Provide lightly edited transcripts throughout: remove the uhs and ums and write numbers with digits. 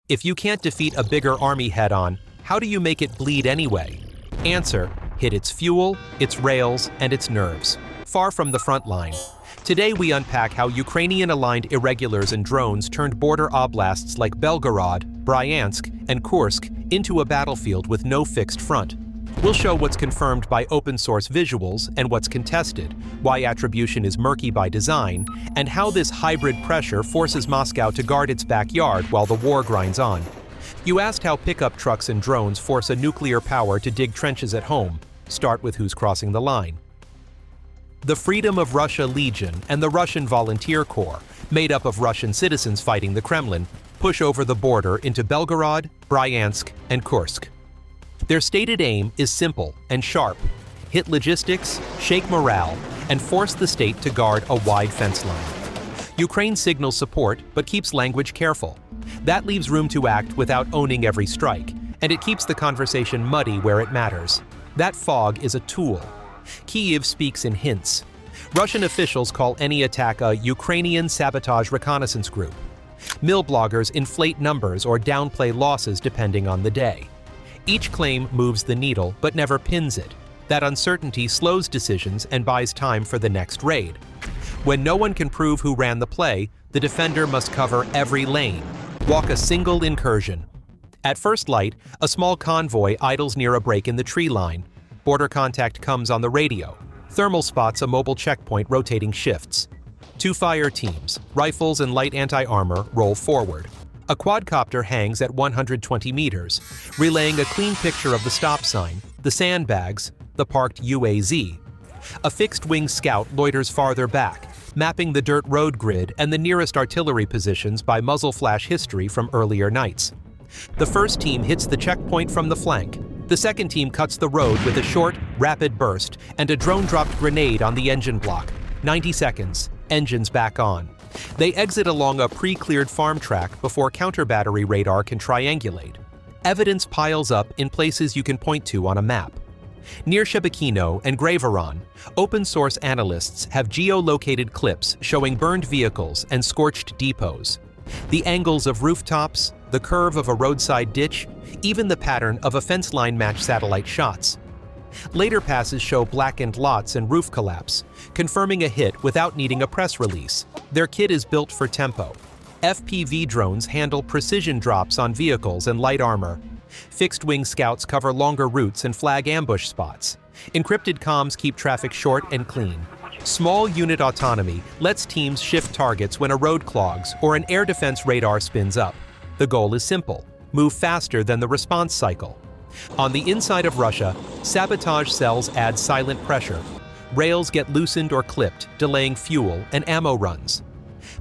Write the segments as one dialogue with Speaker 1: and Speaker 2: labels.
Speaker 1: If you can't defeat a bigger army head-on, how do you make it bleed anyway? Answer: hit its fuel, its rails, and its nerves. Far from the front line. Today we unpack how Ukrainian-aligned irregulars and drones turned border oblasts like Belgorod, Bryansk, and Kursk into a battlefield with no fixed front. We'll show what's confirmed by open-source visuals and what's contested, why attribution is murky by design, and how this hybrid pressure forces Moscow to guard its backyard while the war grinds on. You asked how pickup trucks and drones force a nuclear power to dig trenches at home. Start with who's crossing the line. The Freedom of Russia Legion and the Russian Volunteer Corps, made up of Russian citizens fighting the Kremlin, push over the border into Belgorod, Bryansk, and Kursk. Their stated aim is simple and sharp: hit logistics, shake morale, and force the state to guard a wide fence line. Ukraine signals support but keeps language careful. That leaves room to act without owning every strike, and it keeps the conversation muddy where it matters. That fog is a tool. Kyiv speaks in hints. Russian officials call any attack a Ukrainian sabotage reconnaissance group. Mill bloggers inflate numbers or downplay losses depending on the day. Each claim moves the needle but never pins it. That uncertainty slows decisions and buys time for the next raid. When no one can prove who ran the play, the defender must cover every lane, walk a single incursion. At first light, a small convoy idles near a break in the tree line. Border contact comes on the radio. Thermal spots a mobile checkpoint rotating shifts. Two fire teams, rifles and light anti-armor, roll forward. A quadcopter hangs at 120 meters, relaying a clean picture of the stop sign, the sandbags, the parked UAZ. A fixed-wing scout loiters farther back, mapping the dirt road grid and the nearest artillery positions by muzzle flash history from earlier nights. The first team hits the checkpoint from the flank. The second team cuts the road with a short, rapid burst and a drone-dropped grenade on the engine block. 90 seconds, engines back on. They exit along a pre-cleared farm track before counter-battery radar can triangulate. Evidence piles up in places you can point to on a map. Near Shebekino and Graveron, open-source analysts have geolocated clips showing burned vehicles and scorched depots. The angles of rooftops, the curve of a roadside ditch, even the pattern of a fence line match satellite shots. Later passes show blackened lots and roof collapse, confirming a hit without needing a press release. Their kit is built for tempo. FPV drones handle precision drops on vehicles and light armor. Fixed-wing scouts cover longer routes and flag ambush spots. Encrypted comms keep traffic short and clean. Small unit autonomy lets teams shift targets when a road clogs or an air defense radar spins up. The goal is simple: move faster than the response cycle. On the inside of Russia, sabotage cells add silent pressure. Rails get loosened or clipped, delaying fuel and ammo runs.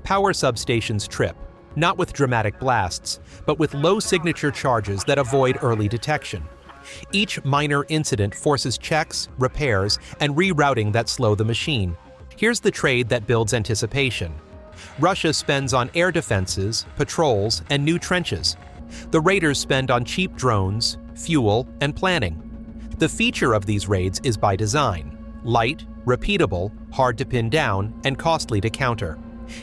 Speaker 1: Power substations trip, not with dramatic blasts, but with low signature charges that avoid early detection. Each minor incident forces checks, repairs, and rerouting that slow the machine. Here's the trade that builds anticipation. Russia spends on air defenses, patrols, and new trenches. The raiders spend on cheap drones, fuel, and planning. The feature of these raids is by design: light, repeatable, hard to pin down, and costly to counter.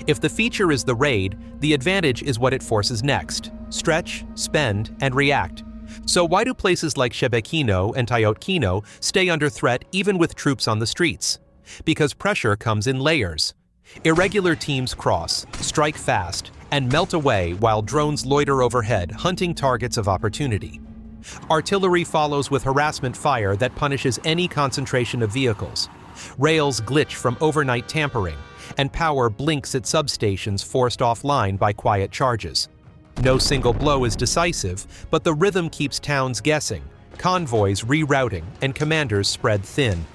Speaker 1: If the feature is the raid, the advantage is what it forces next: stretch, spend, and react. So why do places like Shebekino and Tyotkino stay under threat even with troops on the streets? Because pressure comes in layers. Irregular teams cross, strike fast, and melt away while drones loiter overhead, hunting targets of opportunity. Artillery follows with harassment fire that punishes any concentration of vehicles. Rails glitch from overnight tampering, and power blinks at substations forced offline by quiet charges. No single blow is decisive, but the rhythm keeps towns guessing, convoys rerouting, and commanders spread thin.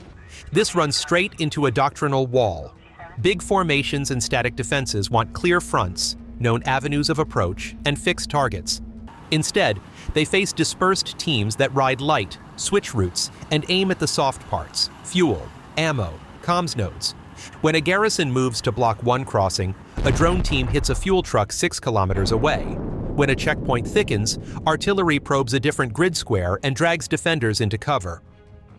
Speaker 1: This runs straight into a doctrinal wall. Big formations and static defenses want clear fronts, known avenues of approach, and fixed targets. Instead, they face dispersed teams that ride light, switch routes, and aim at the soft parts: fuel, ammo, comms nodes. When a garrison moves to block one crossing, a drone team hits a fuel truck 6 kilometers away. When a checkpoint thickens, artillery probes a different grid square and drags defenders into cover.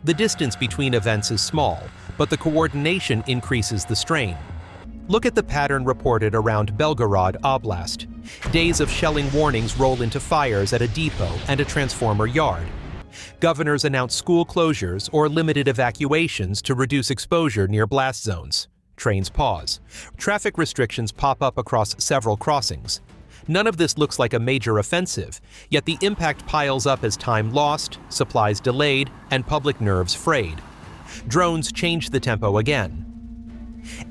Speaker 1: The distance between events is small, but the coordination increases the strain. Look at the pattern reported around Belgorod Oblast. Days of shelling warnings roll into fires at a depot and a transformer yard. Governors announce school closures or limited evacuations to reduce exposure near blast zones. Trains pause. Traffic restrictions pop up across several crossings. None of this looks like a major offensive, yet the impact piles up as time lost, supplies delayed, and public nerves frayed. Drones change the tempo again.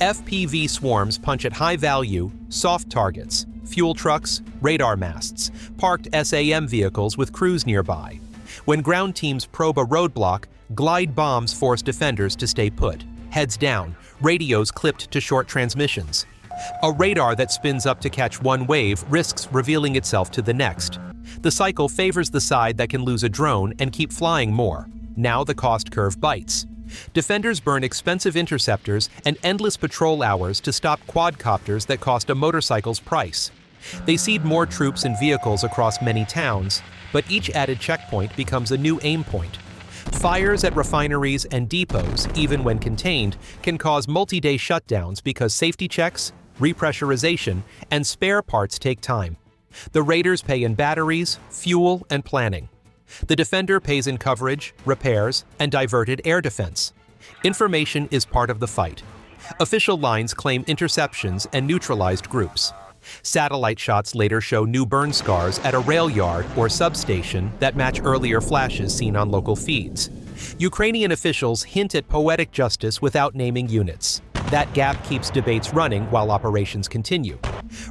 Speaker 1: FPV swarms punch at high-value, soft targets, fuel trucks, radar masts, parked SAM vehicles with crews nearby. When ground teams probe a roadblock, glide bombs force defenders to stay put, heads down, radios clipped to short transmissions. A radar that spins up to catch one wave risks revealing itself to the next. The cycle favors the side that can lose a drone and keep flying more. Now the cost curve bites. Defenders burn expensive interceptors and endless patrol hours to stop quadcopters that cost a motorcycle's price. They seed more troops and vehicles across many towns, but each added checkpoint becomes a new aim point. Fires at refineries and depots, even when contained, can cause multi-day shutdowns because safety checks, repressurization, and spare parts take time. The raiders pay in batteries, fuel, and planning. The defender pays in coverage, repairs, and diverted air defense. Information is part of the fight. Official lines claim interceptions and neutralized groups. Satellite shots later show new burn scars at a rail yard or substation that match earlier flashes seen on local feeds. Ukrainian officials hint at poetic justice without naming units. That gap keeps debates running while operations continue.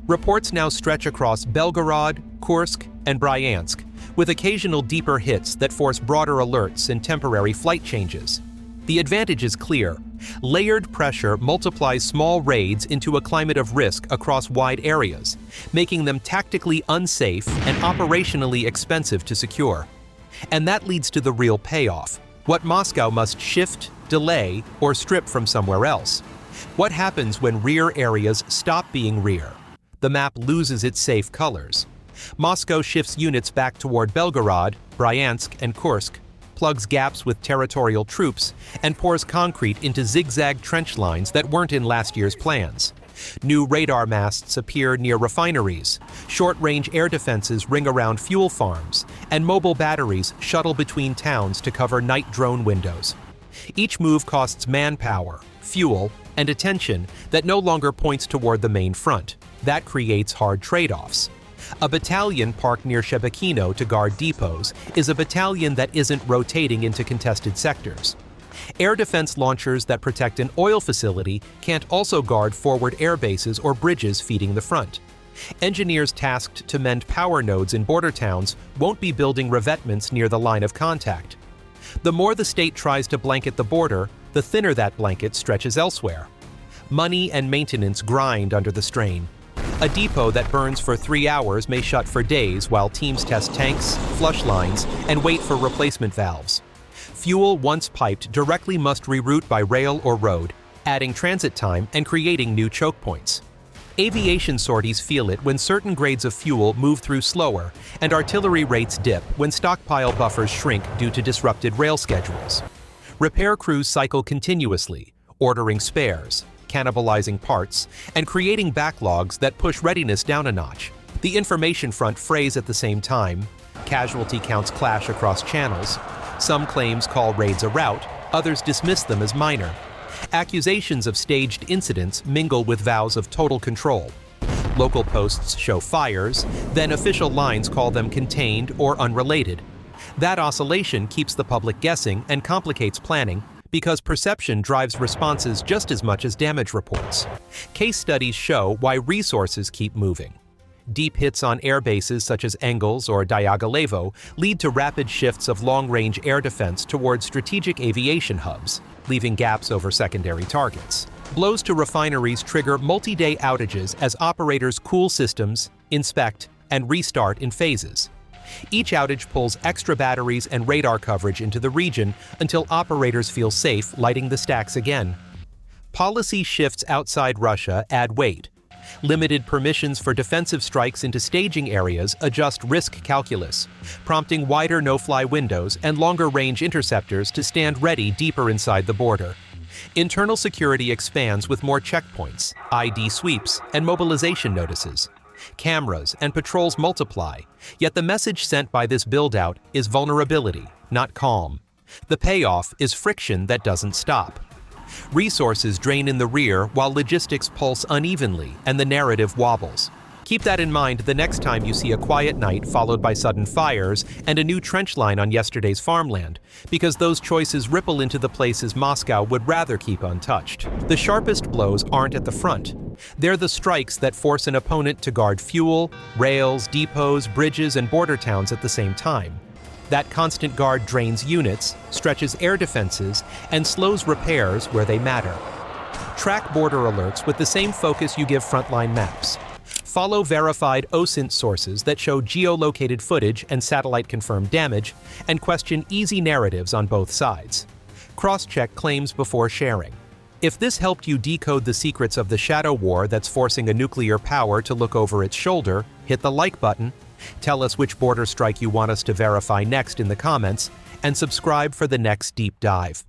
Speaker 1: Reports now stretch across Belgorod, Kursk, and Bryansk, with occasional deeper hits that force broader alerts and temporary flight changes. The advantage is clear. Layered pressure multiplies small raids into a climate of risk across wide areas, making them tactically unsafe and operationally expensive to secure. And that leads to the real payoff: what Moscow must shift, delay, or strip from somewhere else. What happens when rear areas stop being rear? The map loses its safe colors. Moscow shifts units back toward Belgorod, Bryansk, and Kursk, plugs gaps with territorial troops, and pours concrete into zigzag trench lines that weren't in last year's plans. New radar masts appear near refineries, short-range air defenses ring around fuel farms, and mobile batteries shuttle between towns to cover night drone windows. Each move costs manpower, fuel, and attention that no longer points toward the main front. That creates hard trade-offs. A battalion parked near Shebekino to guard depots is a battalion that isn't rotating into contested sectors. Air defense launchers that protect an oil facility can't also guard forward air bases or bridges feeding the front. Engineers tasked to mend power nodes in border towns won't be building revetments near the line of contact. The more the state tries to blanket the border, the thinner that blanket stretches elsewhere. Money and maintenance grind under the strain. A depot that burns for 3 hours may shut for days while teams test tanks, flush lines, and wait for replacement valves. Fuel once piped directly must reroute by rail or road, adding transit time and creating new choke points. Aviation sorties feel it when certain grades of fuel move through slower, and artillery rates dip when stockpile buffers shrink due to disrupted rail schedules. Repair crews cycle continuously, ordering spares, cannibalizing parts, and creating backlogs that push readiness down a notch. The information front frays at the same time. Casualty counts clash across channels. Some claims call raids a rout, others dismiss them as minor. Accusations of staged incidents mingle with vows of total control. Local posts show fires, then official lines call them contained or unrelated. That oscillation keeps the public guessing and complicates planning, because perception drives responses just as much as damage reports. Case studies show why resources keep moving. Deep hits on air bases such as Engels or Diaghilevo lead to rapid shifts of long-range air defense towards strategic aviation hubs, leaving gaps over secondary targets. Blows to refineries trigger multi-day outages as operators cool systems, inspect, and restart in phases. Each outage pulls extra batteries and radar coverage into the region until operators feel safe lighting the stacks again. Policy shifts outside Russia add weight. Limited permissions for defensive strikes into staging areas adjust risk calculus, prompting wider no-fly windows and longer-range interceptors to stand ready deeper inside the border. Internal security expands with more checkpoints, ID sweeps, and mobilization notices. Cameras and patrols multiply, yet the message sent by this build-out is vulnerability, not calm. The payoff is friction that doesn't stop. Resources drain in the rear while logistics pulse unevenly and the narrative wobbles. Keep that in mind the next time you see a quiet night followed by sudden fires and a new trench line on yesterday's farmland, because those choices ripple into the places Moscow would rather keep untouched. The sharpest blows aren't at the front. They're the strikes that force an opponent to guard fuel, rails, depots, bridges, and border towns at the same time. That constant guard drains units, stretches air defenses, and slows repairs where they matter. Track border alerts with the same focus you give frontline maps. Follow verified OSINT sources that show geolocated footage and satellite-confirmed damage, and question easy narratives on both sides. Cross-check claims before sharing. If this helped you decode the secrets of the shadow war that's forcing a nuclear power to look over its shoulder, hit the like button, tell us which border strike you want us to verify next in the comments, and subscribe for the next deep dive.